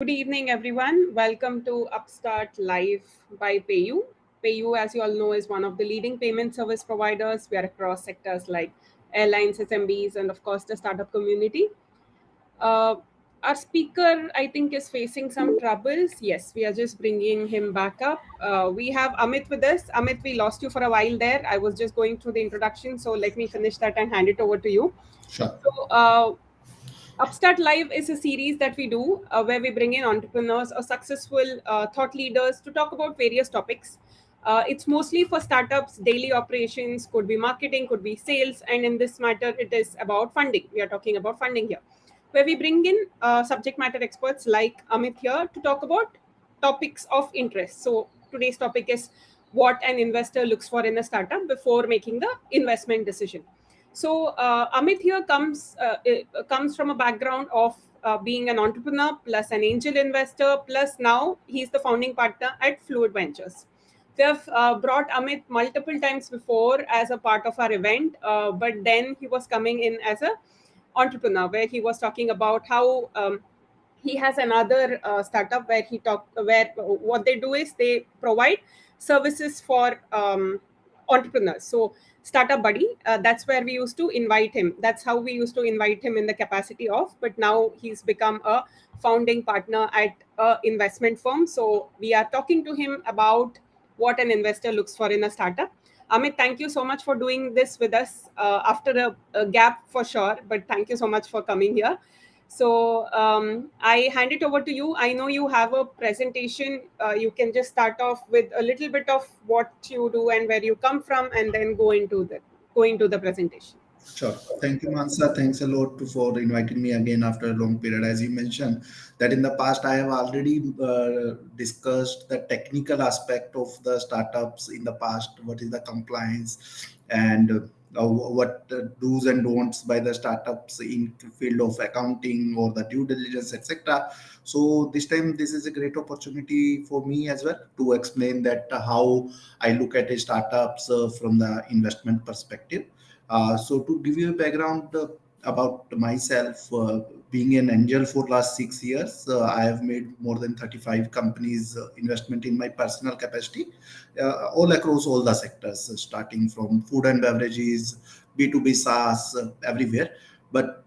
Good evening, everyone. Welcome to UpStart Live by PayU. PayU, as you all know, is one of the leading payment service providers. We are across sectors like airlines, SMBs, and of course, the startup community. Uh, our speaker, I think, is facing some troubles. Yes, we are just bringing him back up. We have Amit with us. Amit, we lost you for a while there. I was just going through the introduction, so let me finish that and hand it over to you. Sure. So, Upstart Live is a series that we do where we bring in entrepreneurs or successful thought leaders to talk about various topics. It's mostly for startups, daily operations, could be marketing, could be sales, and in this matter, it is about funding. We are talking about funding here, where we bring in subject matter experts like Amit here to talk about topics of interest. So today's topic is what an investor looks for in a startup before making the investment decision. So Amit here comes from a background of being an entrepreneur plus an angel investor plus now he's the founding partner at Fluid Ventures. We have brought Amit multiple times before as a part of our event, but then he was coming in as a entrepreneur where he was talking about how he has another startup where he talk where what they do is they provide services for entrepreneurs. So startup buddy, that's where we used to invite him. That's how we used to invite him in the capacity of, but now he's become a founding partner at a investment firm. So we are talking to him about what an investor looks for in a startup. Amit, thank you so much for doing this with us after a gap for sure, but thank you so much for coming here. So I hand it over to you. I know you have a presentation. You can just start off with a little bit of what you do and where you come from, and then go into the presentation. Sure. Thank you, Mansa. Thanks a lot for inviting me again after a long period. As you mentioned, that in the past I have already discussed the technical aspect of the startups in the past. What is the compliance and what do's and don'ts by the startups in field of accounting or the due diligence, etc. So this time, this is a great opportunity for me as well to explain that how I look at a startups from the investment perspective. So to give you a background about myself, being an angel for last 6 years, I have made more than 35 companies investment in my personal capacity, all across all the sectors, starting from food and beverages, B2B SaaS, everywhere. But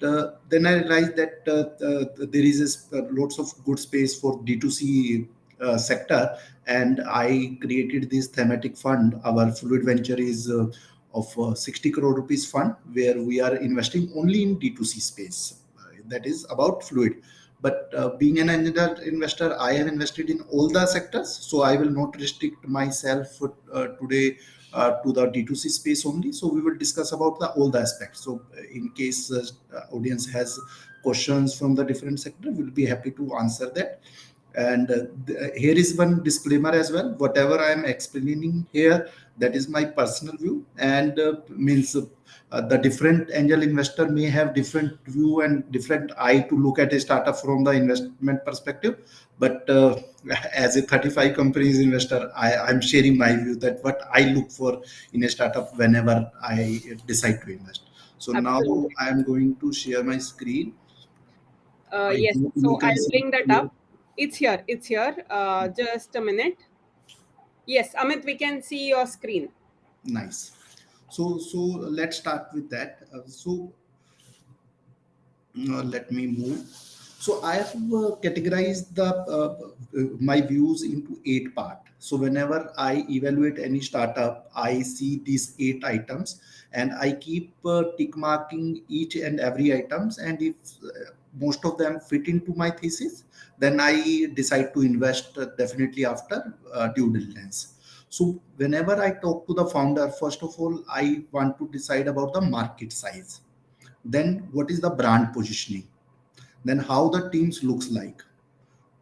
then I realized that there is lots of good space for D2C sector, and I created this thematic fund. Our Fluid Venture is of 60 crore rupees fund where we are investing only in D2C space. That is about Fluid. But being an angel investor, I have invested in all the sectors. So I will not restrict myself today to the D2C space only. So we will discuss about all the aspects. So in case audience has questions from the different sector, we'll be happy to answer that. And here is one disclaimer as well. Whatever I am explaining here, that is my personal view, and means the different angel investor may have different view and different eye to look at a startup from the investment perspective. But as a 35 companies investor, I'm sharing my view that what I look for in a startup whenever I decide to invest. So now Absolutely. I am going to share my screen. I Yes. hope you So can I'll see bring it that clear. up. It's here. It's here. Just a minute. Yes, Amit, we can see your screen. Nice. So let's start with that. Let me move. So I have categorized the my views into 8 part. So whenever I evaluate any startup, I see these 8 items, and I keep tick marking each and every items. And if most of them fit into my thesis, then I decide to invest definitely after due diligence. So whenever I talk to the founder, first of all, I want to decide about the market size. Then what is the brand positioning? Then how the teams looks like?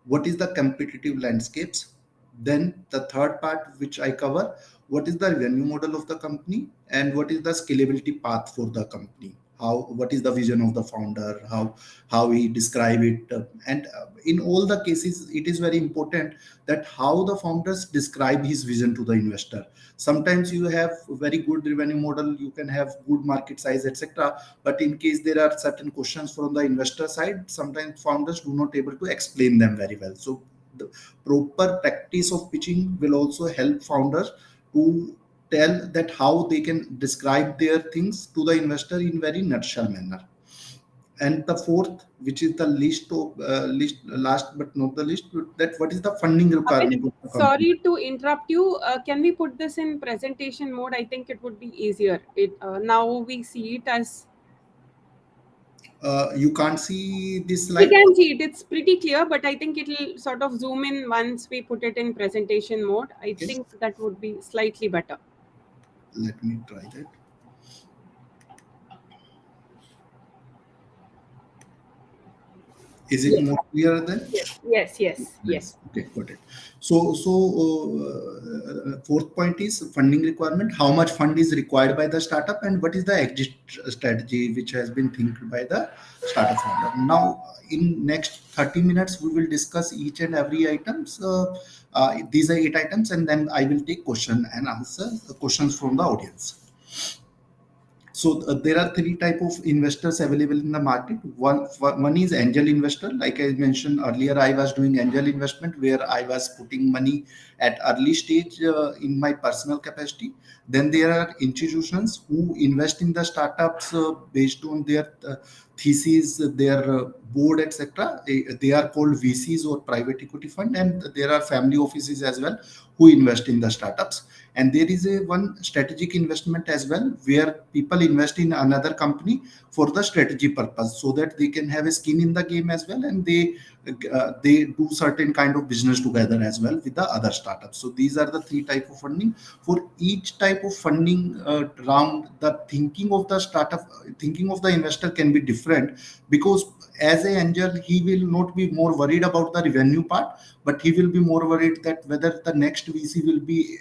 What is the competitive landscapes? Then the third part which I cover, what is the revenue model of the company and what is the scalability path for the company? how what is the vision of the founder, how he describe it, and in all the cases it is very important that how the founders describe his vision to the investor. Sometimes you have very good revenue model, you can have good market size, etc., but in case there are certain questions from the investor side, sometimes founders do not able to explain them very well. So the proper practice of pitching will also help founders to tell that how they can describe their things to the investor in very nutshell manner. And the fourth, which is the least last but not the least, that what is the funding Amit, requirement of the company. sorry to interrupt you. Can we put this in presentation mode? I think it would be easier. Now we see it as You can't see this we slide. can see it. It's pretty clear, but I think it'll sort of zoom in once we put it in presentation mode. I Okay, think that would be slightly better. let me try that. Is it Yes, more clear then? yes, yes, yes, Nice. yes. Okay, got it. Fourth point is funding requirement. How much fund is required by the startup, and what is the exit strategy which has been thinked by the startup founder. Now, in next 30 minutes, we will discuss each and every items. These are 8 items, and then I will take question and answer the questions from the audience. So there are three type of investors available in the market. One is angel investor. Like I mentioned earlier, I was doing angel investment where I was putting money at early stage in my personal capacity. Then there are institutions who invest in the startups based on their thesis, their board, etc. They are called VCs or private equity fund, and there are family offices as well who invest in the startups. And there is a one strategic investment as well where people invest in another company for the strategy purpose, so that they can have a skin in the game as well, and they do certain kind of business together as well with the other startups. So these are the three type of funding. For each type of funding round, the thinking of the startup, thinking of the investor can be different, because as a angel he will not be more worried about the revenue part, but he will be more worried that whether the next VC will be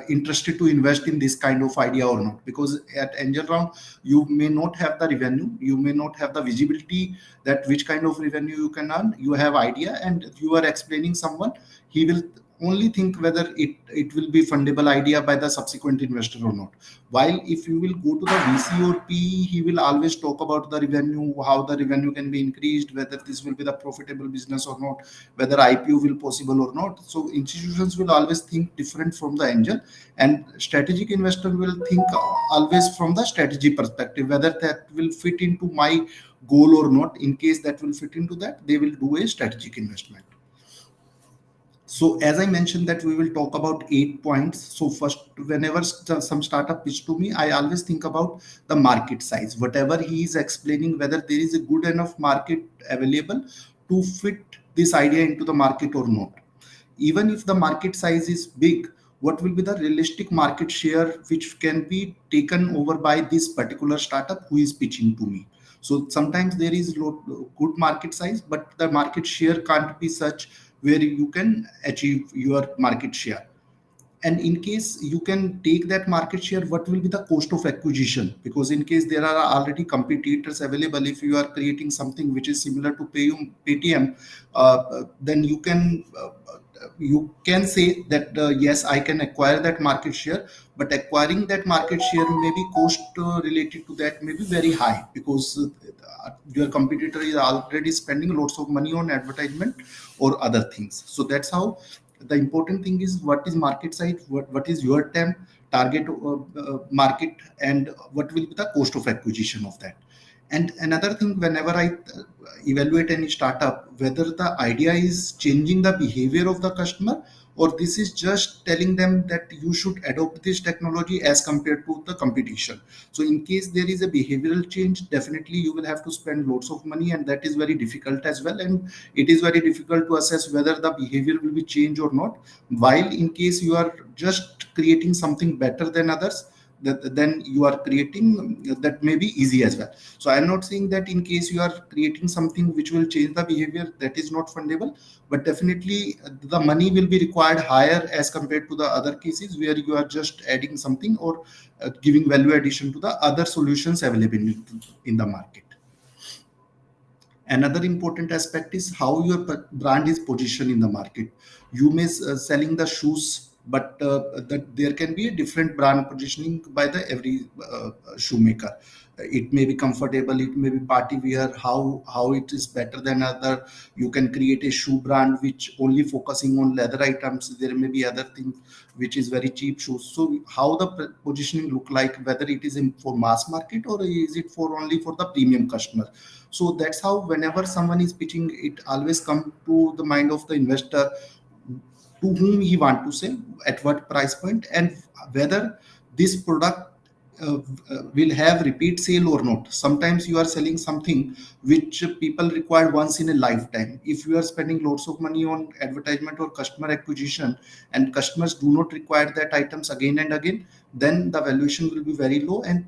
interested to invest in this kind of idea or not. Because at angel round you may not have the revenue, you may not have the visibility that which kind of revenue you can earn. You have idea and you are explaining someone, he will only think whether it will be fundable idea by the subsequent investor or not. While if you will go to the VC or PE, he will always talk about the revenue, how the revenue can be increased, whether this will be the profitable business or not, whether IPO will possible or not. So institutions will always think different from the angel, and strategic investor will think always from the strategy perspective, whether that will fit into my goal or not. In case that will fit into that, they will do a strategic investment. So as I mentioned that we will talk about 8 points. So first, whenever some startup pitch to me, I always think about the market size. Whatever he is explaining, whether there is a good enough market available to fit this idea into the market or not. Even if the market size is big, what will be the realistic market share which can be taken over by this particular startup who is pitching to me. So sometimes there is good market size, but the market share can't be such where you can achieve your market share. And in case you can take that market share, what will be the cost of acquisition? Because in case there are already competitors available, if you are creating something which is similar to PayU, Paytm, then you can say that yes, I can acquire that market share, but acquiring that market share may be cost related to that may be very high, because your competitor is already spending lots of money on advertisement or other things. So that's how the important thing is what is market size, what is your target market, and what will be the cost of acquisition of that. And another thing, whenever I evaluate any startup, whether the idea is changing the behavior of the customer, or this is just telling them that you should adopt this technology as compared to the competition. So in case there is a behavioral change, definitely you will have to spend lots of money, and that is very difficult as well. And it is very difficult to assess whether the behavior will be changed or not. While in case you are just creating something better than others, then you are creating that may be easy as well. So I'm not saying that in case you are creating something which will change the behavior, that is not fundable, but definitely the money will be required higher as compared to the other cases where you are just adding something or giving value addition to the other solutions available in the market. Another important aspect is how your brand is positioned in the market. You may selling the shoes, but there can be a different brand positioning by the every shoemaker. It may be comfortable, it may be party wear. How it is better than other. You can create a shoe brand which only focusing on leather items. There may be other things which is very cheap shoes. So how the positioning look like, whether it is in for mass market or is it for only for the premium customer. So that's how whenever someone is pitching, it always come to the mind of the investor, to whom he want to sell, at what price point, and whether this product will have repeat sale or not. Sometimes you are selling something which people require once in a lifetime. If you are spending lots of money on advertisement or customer acquisition and customers do not require that items again and again, then the valuation will be very low, and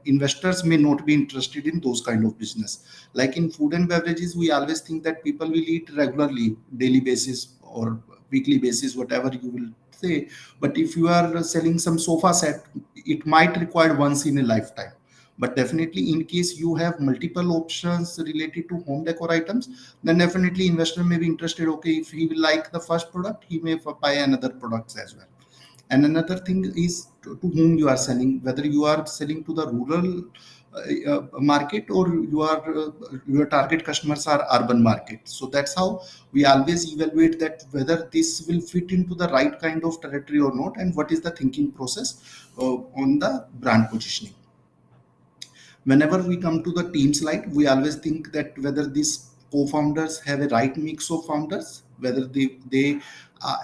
investors may not be interested in those kind of business. Like in food and beverages, we always think that people will eat regularly, daily basis or weekly basis, whatever you will say. But if you are selling some sofa set, it might require once in a lifetime. But definitely in case you have multiple options related to home decor items, then definitely investor may be interested. Okay, if he will like the first product, he may buy another products as well. And another thing is to whom you are selling, whether you are selling to the rural market, or your target customers are urban market. So that's how we always evaluate that whether this will fit into the right kind of territory or not, and what is the thinking process on the brand positioning. Whenever we come to the team slide, we always think that whether these co-founders have a right mix of founders, whether they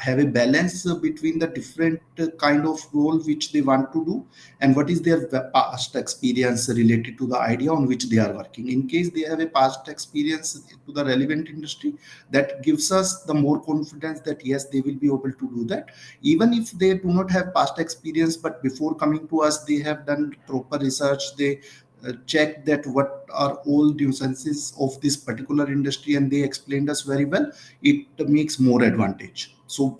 have a balance between the different kind of role which they want to do, and what is their past experience related to the idea on which they are working. In case they have a past experience to the relevant industry, that gives us the more confidence that yes, they will be able to do that. Even if they do not have past experience, but before coming to us, they have done proper research, they check that what are all nuances of this particular industry, and they explained us very well, it makes more advantage. So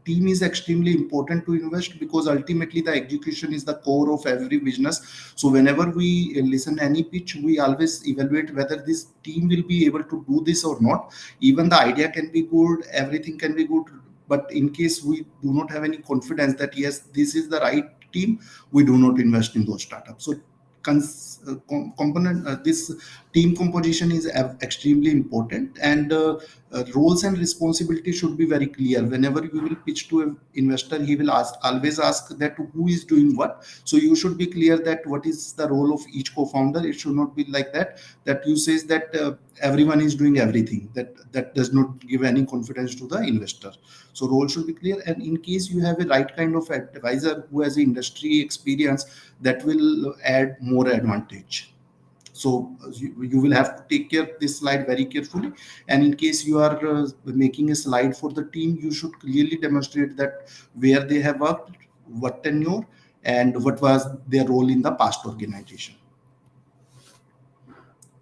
team is extremely important to invest, because ultimately the execution is the core of every business. So whenever we listen any pitch, we always evaluate whether this team will be able to do this or not. Even the idea can be good, everything can be good, but in case we do not have any confidence that yes, this is the right team, we do not invest in those startups. So component this team composition is extremely important, and roles and responsibility should be very clear. Whenever you will pitch to an investor, he will always ask that who is doing what. So you should be clear that what is the role of each co-founder. It should not be like that you says that everyone is doing everything. That does not give any confidence to the investor. So role should be clear, and in case you have a right kind of advisor who has industry experience, that will add more advantage. So you will have to take care of this slide very carefully, and in case you are making a slide for the team, you should clearly demonstrate that where they have worked, what tenure, and what was their role in the past organization.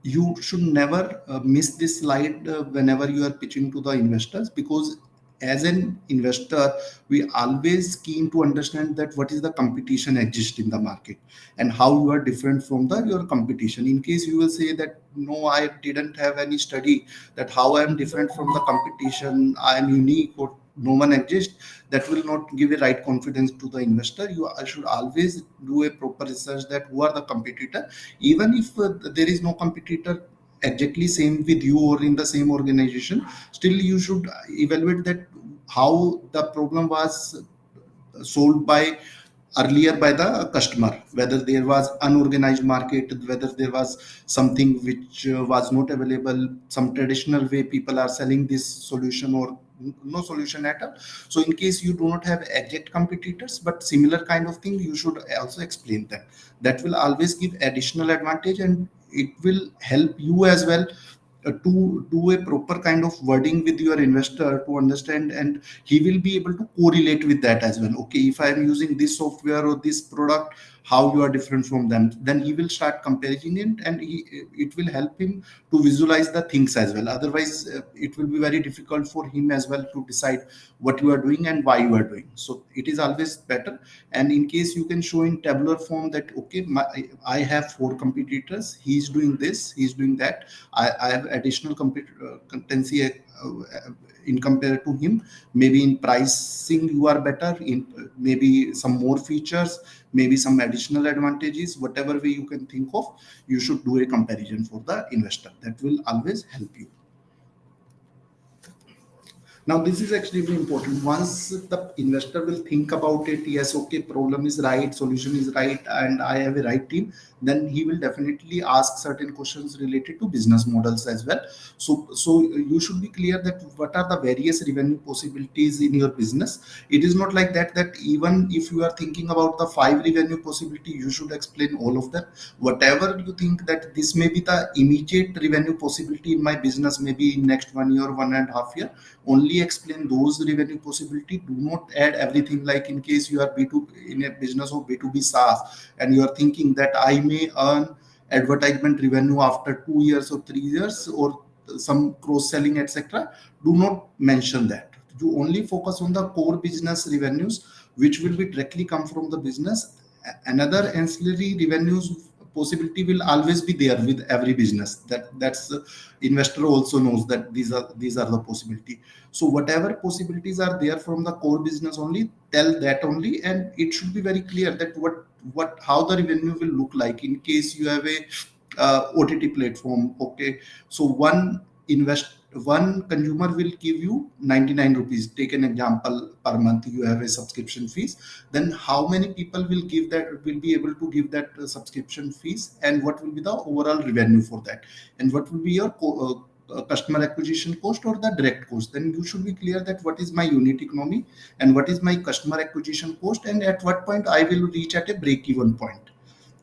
You should never miss this slide whenever you are pitching to the investors, because as an investor, we always keen to understand that what is the competition exist in the market, and how you are different from the your competition. In case you will say that no, I didn't have any study that how I am different from the competition, I am unique, or no one exists, that will not give a right confidence to the investor. You should always do a proper research that who are the competitor. Even if there is no competitor exactly same with you or in the same organization, still you should evaluate that how the problem was solved by earlier by the customer, whether there was unorganized market, whether there was something which was not available, some traditional way people are selling this solution, or no solution at all. So in case you do not have exact competitors but similar kind of thing, you should also explain that. That will always give additional advantage, and it will help you as well to do a proper kind of wording with your investor to understand, and he will be able to correlate with that as well. Okay, if I am using this software or this product, how you are different from them, then he will start comparing it, and it will help him to visualize the things as well. Otherwise it will be very difficult for him as well to decide what you are doing and why you are doing. So it is always better. And in case you can show in tabular form that okay, I have four competitors, he's doing this, he's doing that, I have additional competency in compared to him. Maybe in pricing you are better, in maybe some more features, maybe some additional advantages, whatever way you can think of, you should do a comparison for the investor. That will always help you. Now, this is extremely important. Once the investor will think about it, yes, okay, problem is right, solution is right, and I have a right team, then he will definitely ask certain questions related to business models as well. So you should be clear that what are the various revenue possibilities in your business. It is not like that, that even if you are thinking about the five revenue possibility, you should explain all of them. Whatever you think that this may be the immediate revenue possibility in my business, maybe in next 1 year, 1.5 year, only explain those revenue possibility. Do not add everything. Like in case you are B2 in a business of B2B SaaS and you are thinking that I may earn advertisement revenue after 2 years or 3 years or some cross selling, etc., do not mention that. You only focus on the core business revenues which will be directly come from the business. Another ancillary revenues possibility will always be there with every business. That's investor also knows that these are the possibility. So whatever possibilities are there from the core business, only tell that only, and it should be very clear that what how the revenue will look like. In case you have a OTT platform, okay, so one consumer will give you 99 rupees, take an example, per month you have a subscription fees. Then how many people will be able to give that subscription fees, and what will be the overall revenue for that, and what will be your customer acquisition cost or the direct cost. Then you should be clear that what is my unit economy and what is my customer acquisition cost, and at what point I will reach at a break even point.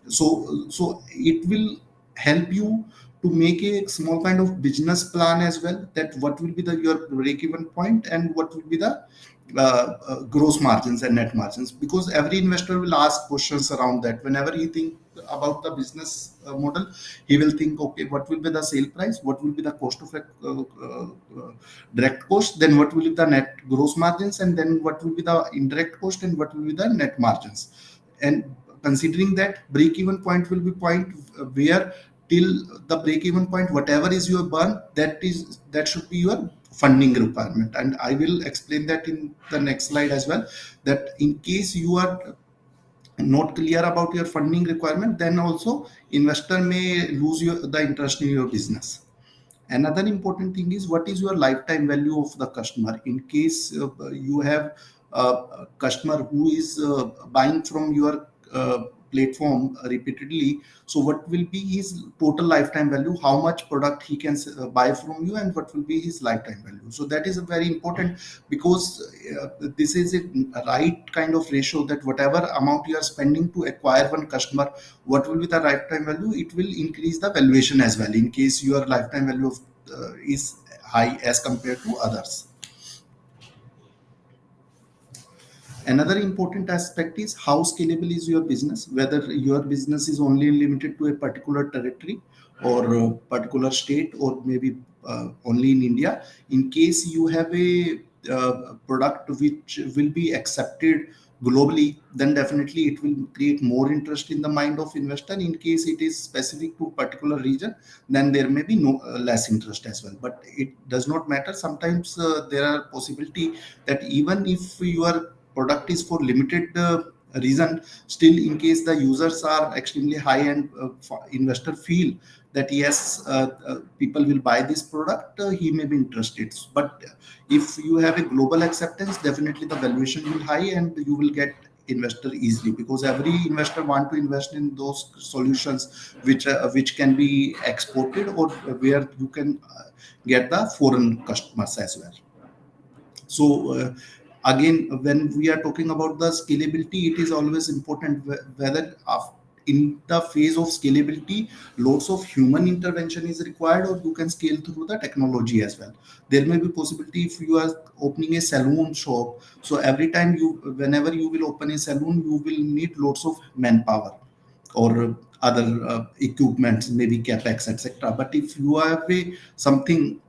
So it will help you to make a small kind of business plan as well, that what will be the your break even point and what will be the gross margins and net margins, because every investor will ask questions around that. Whenever he think about the business model, he will think, okay, what will be the sale price, what will be the cost of direct cost, then what will be the net gross margins, and then what will be the indirect cost, and what will be the net margins. And considering that, break even point will be point where till the break even point, whatever is your burn, that should be your funding requirement. And I will explain that in the next slide as well, that in case you are not clear about your funding requirement, then also investor may lose the interest in your business. Another important thing is what is your lifetime value of the customer. In case you have a customer who is buying from your platform repeatedly, so what will be his total lifetime value, how much product he can buy from you, and what will be his lifetime value. So that is a very important, because this is a right kind of ratio, that whatever amount you are spending to acquire one customer, what will be the lifetime value, it will increase the valuation as well, in case your lifetime value is high as compared to others. Another important aspect is how scalable is your business, whether your business is only limited to a particular territory or a particular state, or maybe only in India. In case you have a product which will be accepted globally, then definitely it will create more interest in the mind of investor. In case it is specific to particular region, then there may be no less interest as well. But it does not matter. Sometimes there are possibility that even if your product is for limited reason, still in case the users are extremely high and investor feel that yes, people will buy this product, he may be interested. But if you have a global acceptance, definitely the valuation will high and you will get investor easily, because every investor want to invest in those solutions which can be exported, or where you can get the foreign customers as well. So again, when we are talking about the scalability, it is always important whether in the phase of scalability, lots of human intervention is required, or you can scale through the technology as well. There may be possibility if you are opening a saloon shop, so every time whenever you will open a saloon, you will need lots of manpower or other equipments, maybe capex, etc. But if you have something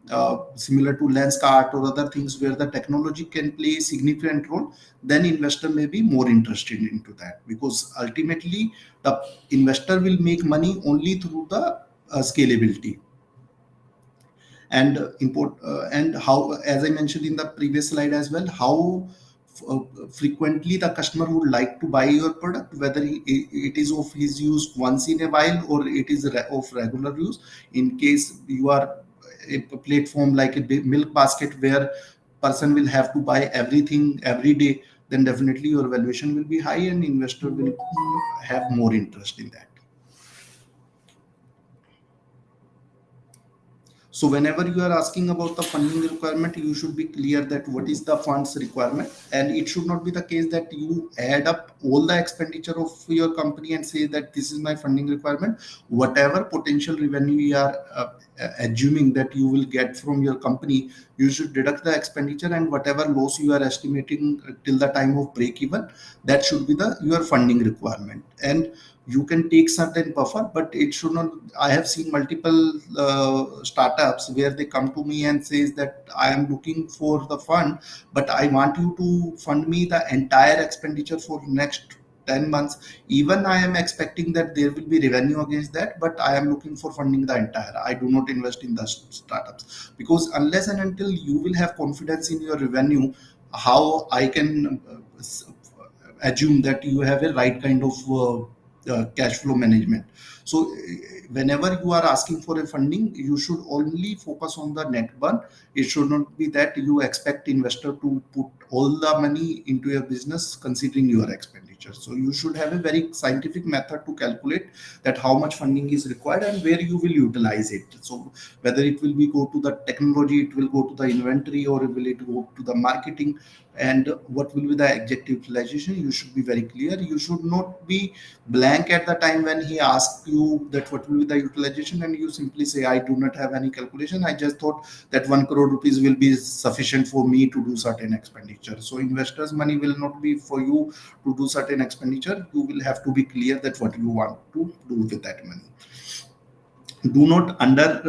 similar to lens cart or other things where the technology can play a significant role, then investor may be more interested into that, because ultimately the investor will make money only through the scalability. And and how, as I mentioned in the previous slide as well, how uh, frequently the customer would like to buy your product, whether it is of his use once in a while or it is of regular use. In case you are a platform like a milk basket where person will have to buy everything every day, then definitely your valuation will be high and investor will have more interest in that. So whenever you are asking about the funding requirement, you should be clear that what is the funds requirement, and it should not be the case that you add up all the expenditure of your company and say that this is my funding requirement. Whatever potential revenue you are assuming that you will get from your company, you should deduct the expenditure, and whatever loss you are estimating till the time of break even, that should be the your funding requirement. And you can take certain buffer, but it should not. I have seen multiple startups where they come to me and says that I am looking for the fund, but I want you to fund me the entire expenditure for next 10 months. Even I am expecting that there will be revenue against that, but I am looking for funding the entire. I do not invest in the startups, because unless and until you will have confidence in your revenue, how I can assume that you have a right kind of cash flow management. So whenever you are asking for a funding, you should only focus on the net burn. It should not be that you expect investor to put all the money into your business considering your expenditure. So you should have a very scientific method to calculate that how much funding is required and where you will utilize it. So whether it will be go to the technology, it will go to the inventory, or will it go to the marketing, and what will be the exact utilization, you should be very clear. You should not be blank at the time when he asks you that what will be the utilization, and you simply say I do not have any calculation, I just thought that 1 crore rupees will be sufficient for me to do certain expenditure. So investors money will not be for you to do certain expenditure. You will have to be clear that what you want to do with that money. Do not under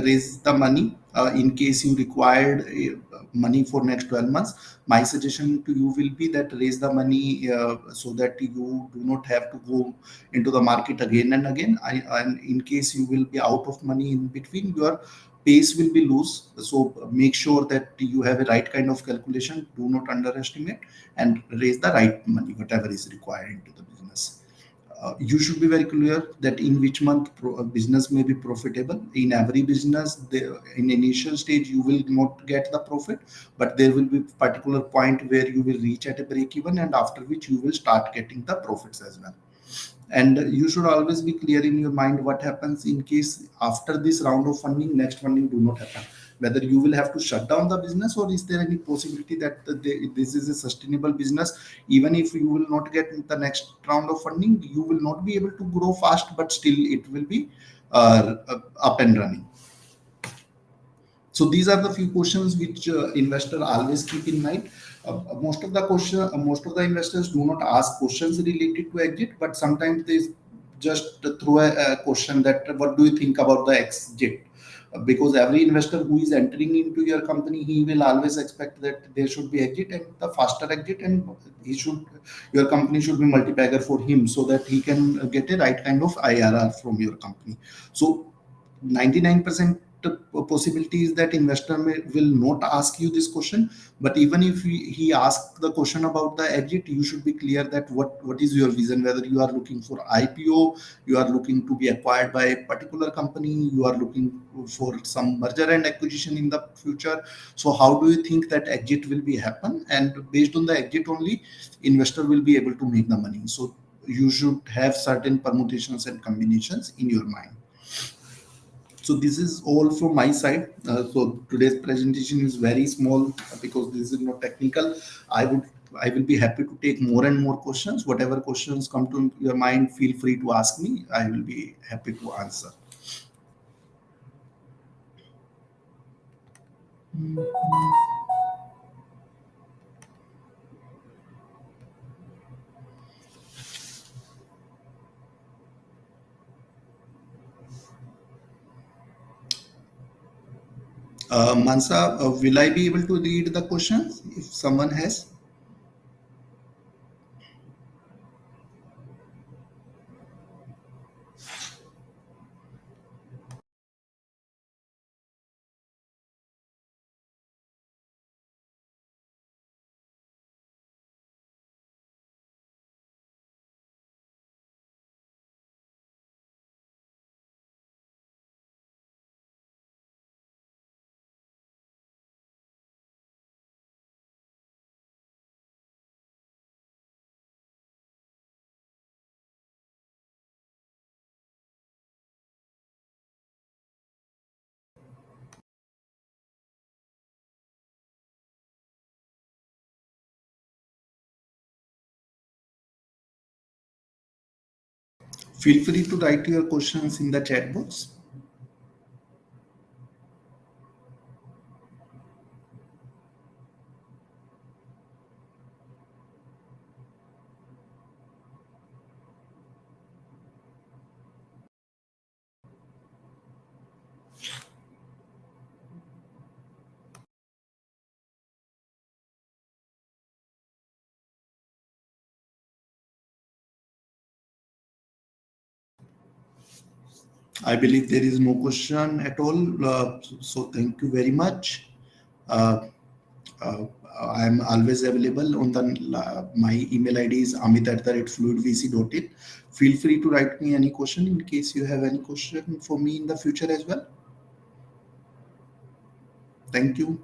raise the money in case you required money for next 12 months. My suggestion to you will be that raise the money so that you do not have to go into the market again and again. And in case you will be out of money in between, your pace will be loose. So make sure that you have a right kind of calculation. Do not underestimate, and raise the right money whatever is required into the business. You should be very clear that in which month business may be profitable. In every business, in initial stage, you will not get the profit, but there will be particular point where you will reach at a break even, and after which you will start getting the profits as well. And you should always be clear in your mind what happens in case after this round of funding, next funding do not happen. Whether you will have to shut down the business, or is there any possibility that this is a sustainable business, even if you will not get the next round of funding, you will not be able to grow fast, but still it will be up and running. So these are the few questions which investor always keep in mind. Most of the investors do not ask questions related to exit, but sometimes they just throw a question that what do you think about the exit? Because every investor who is entering into your company, he will always expect that there should be exit, and the faster exit, and he should your company should be multiplier for him, so that he can get a right kind of IRR from your company. So 99% possibility is that investor will not ask you this question. But even if he asks the question about the exit, you should be clear that what is your vision, whether you are looking for IPO, you are looking to be acquired by a particular company, you are looking for some merger and acquisition in the future. So how do you think that exit will be happen, and based on the exit only, investor will be able to make the money. So you should have certain permutations and combinations in your mind. So this is all from my side. So today's presentation is very small because this is not technical. I would I will be happy to take more and more questions. Whatever questions come to your mind, feel free to ask me. I will be happy to answer. Mansa, will I be able to read the questions if someone has? Feel free to write your questions in the chat box. I believe there is no question at all. So thank you very much. Uh, uh, I am always available on the my email ID is amit@fluidvc.in. Feel free to write me any question in case you have any question for me in the future as well. Thank you.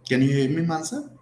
Can you hear me, Mansa?